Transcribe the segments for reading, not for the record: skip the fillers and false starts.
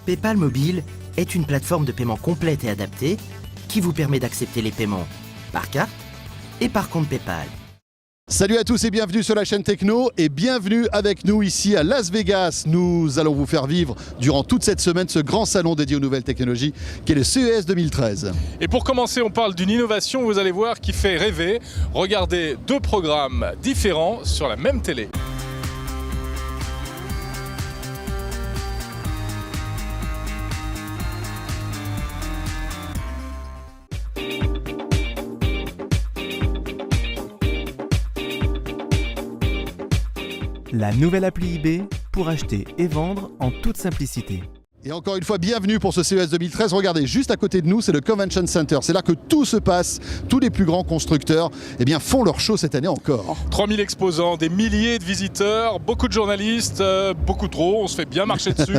PayPal Mobile est une plateforme de paiement complète et adaptée qui vous permet d'accepter les paiements par carte et par compte PayPal. Salut à tous et bienvenue sur la chaîne Techno et bienvenue avec nous ici à Las Vegas. Nous allons vous faire vivre durant toute cette semaine ce grand salon dédié aux nouvelles technologies qui est le CES 2013. Et pour commencer, on parle d'une innovation, vous allez voir, qui fait rêver. Regardez deux programmes différents sur la même télé. La nouvelle appli eBay pour acheter et vendre en toute simplicité. Et encore une fois, bienvenue pour ce CES 2013. Regardez, juste à côté de nous, c'est le Convention Center. C'est là que tout se passe. Tous les plus grands constructeurs font leur show cette année encore. 3000 exposants, des milliers de visiteurs, beaucoup de journalistes, beaucoup trop, on se fait bien marcher dessus.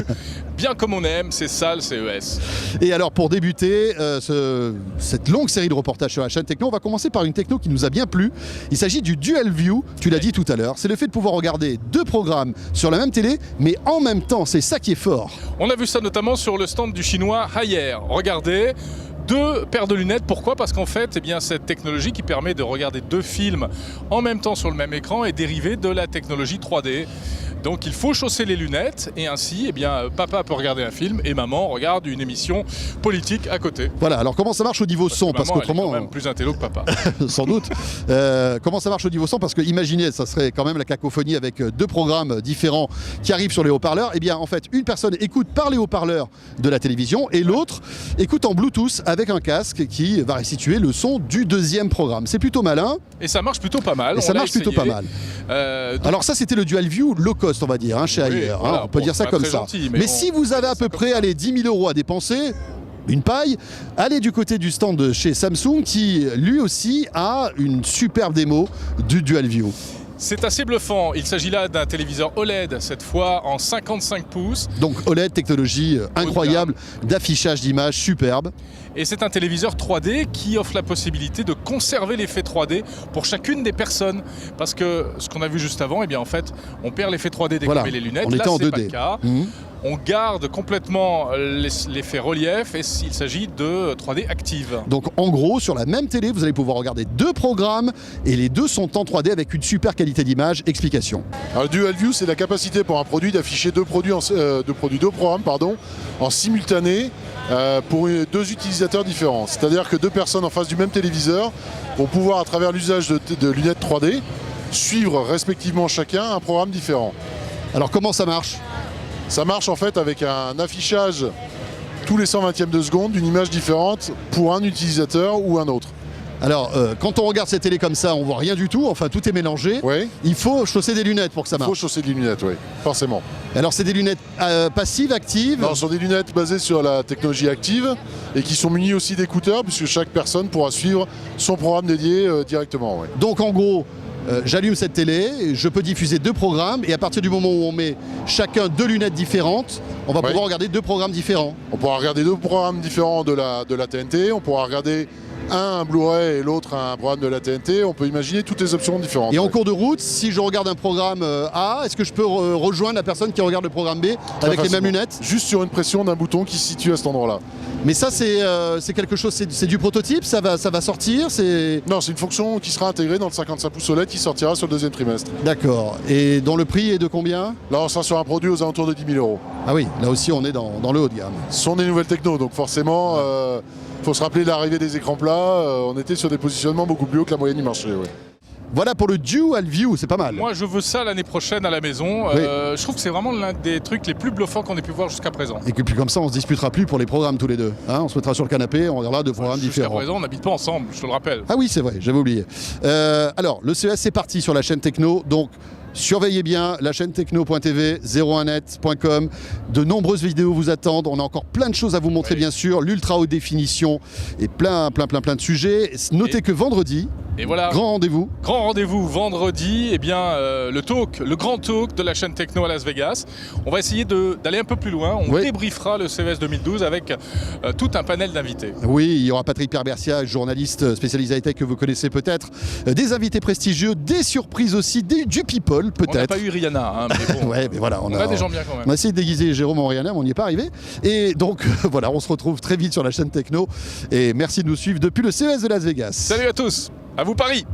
Bien comme on aime, c'est ça le CES. Et alors pour débuter cette longue série de reportages sur la chaîne Techno, on va commencer par une techno qui nous a bien plu. Il s'agit du Dual View, tu l'as dit tout à l'heure. C'est le fait de pouvoir regarder deux programmes sur la même télé, mais en même temps, c'est ça qui est fort. On a vu ça notamment sur le stand du chinois Haier. Regardez, deux paires de lunettes. Pourquoi ? Parce qu'en fait, cette technologie qui permet de regarder deux films en même temps sur le même écran est dérivée de la technologie 3D. Donc il faut chausser les lunettes et ainsi, papa peut regarder un film et maman regarde une émission politique à côté. Voilà, alors comment ça marche au niveau son ? Parce qu'autrement, elle est quand même plus intello que papa. Sans doute. Comment ça marche au niveau son ? Parce que imaginez, ça serait quand même la cacophonie avec deux programmes différents qui arrivent sur les haut-parleurs. En fait, une personne écoute par les haut-parleurs de la télévision et l'autre écoute en Bluetooth avec un casque qui va restituer le son du deuxième programme. C'est plutôt malin. Et ça marche plutôt pas mal. Alors ça, c'était le Dual View low cost, on va dire, chez Haier. Voilà, on peut dire ça comme ça. Gentil, mais si vous avez à peu près 10 000 € à dépenser, une paille, allez du côté du stand de chez Samsung qui lui aussi a une superbe démo du Dual View. C'est assez bluffant. Il s'agit là d'un téléviseur OLED, cette fois en 55 pouces. Donc OLED, technologie incroyable, d'affichage d'images superbe. Et c'est un téléviseur 3D qui offre la possibilité de conserver l'effet 3D pour chacune des personnes. Parce que ce qu'on a vu juste avant, en fait, on perd l'effet 3D dès qu'on met les lunettes. On était en 2D. Pas le cas. On garde complètement l'effet relief et il s'agit de 3D active. Donc en gros, sur la même télé, vous allez pouvoir regarder deux programmes et les deux sont en 3D avec une super qualité d'image. Explication. Alors, Dual View, c'est la capacité pour un produit d'afficher deux programmes en simultané pour deux utilisateurs différents. C'est-à-dire que deux personnes en face du même téléviseur vont pouvoir, à travers l'usage de lunettes 3D, suivre respectivement chacun un programme différent. Alors comment ça marche ? Ça marche en fait avec un affichage tous les 120e de seconde d'une image différente pour un utilisateur ou un autre. Alors, quand on regarde cette télé comme ça, on voit rien du tout, enfin tout est mélangé. Oui. Il faut chausser des lunettes pour que ça marche. Il faut chausser des lunettes, oui, forcément. Alors c'est des lunettes passives, actives ? Non, ce sont des lunettes basées sur la technologie active et qui sont munies aussi d'écouteurs puisque chaque personne pourra suivre son programme dédié directement. Oui. Donc en gros, j'allume cette télé, je peux diffuser deux programmes et à partir du moment où on met chacun deux lunettes différentes, on va pouvoir regarder deux programmes différents. On pourra regarder deux programmes différents de la TNT, on pourra regarder un Blu-ray et l'autre un programme de la TNT, on peut imaginer toutes les options différentes. Et en cours de route, si je regarde un programme A, est-ce que je peux rejoindre la personne qui regarde le programme B avec les mêmes lunettes ? Juste sur une pression d'un bouton qui se situe à cet endroit-là. Mais ça, c'est quelque chose, c'est du prototype, ça va sortir, Non, c'est une fonction qui sera intégrée dans le 55 pouces OLED qui sortira sur le deuxième trimestre. D'accord. Et dont le prix est de combien ? Là, on sera sur un produit aux alentours de 10 000 €. Ah oui, là aussi, on est dans le haut de gamme. Ce sont des nouvelles techno, donc forcément, faut se rappeler de l'arrivée des écrans plats. On était sur des positionnements beaucoup plus hauts que la moyenne du marché. Ouais. Voilà pour le Dual View, c'est pas mal. Moi, je veux ça l'année prochaine à la maison. Oui. Je trouve que c'est vraiment l'un des trucs les plus bluffants qu'on ait pu voir jusqu'à présent. Et puis comme ça, on se disputera plus pour les programmes tous les deux. On se mettra sur le canapé, on regardera deux programmes différents. Jusqu'à présent, on n'habite pas ensemble, je te le rappelle. Ah oui, c'est vrai, j'avais oublié. Alors, le CES, c'est parti sur la chaîne Techno. Donc, surveillez bien la chaîne techno.tv, 01net.com. De nombreuses vidéos vous attendent. On a encore plein de choses à vous montrer, bien sûr. L'ultra haute définition et plein de sujets. Notez que vendredi, Et voilà. Grand rendez-vous. Grand rendez-vous vendredi, le grand talk de la chaîne Techno à Las Vegas. On va essayer d'aller un peu plus loin. On débriefera le CES 2012 avec tout un panel d'invités. Oui, il y aura Patrick Perbersia, journaliste spécialisé high-tech que vous connaissez peut-être. Des invités prestigieux, des surprises aussi, du people. Apple, On n'a peut-être. pas eu Rihanna, hein, mais bon, Ouais, mais voilà, on a des gens bien quand même. On a essayé de déguiser Jérôme en Rihanna, mais on n'y est pas arrivé. Et donc voilà, on se retrouve très vite sur la chaîne Techno. Et merci de nous suivre depuis le CES de Las Vegas. Salut à tous, à vous Paris.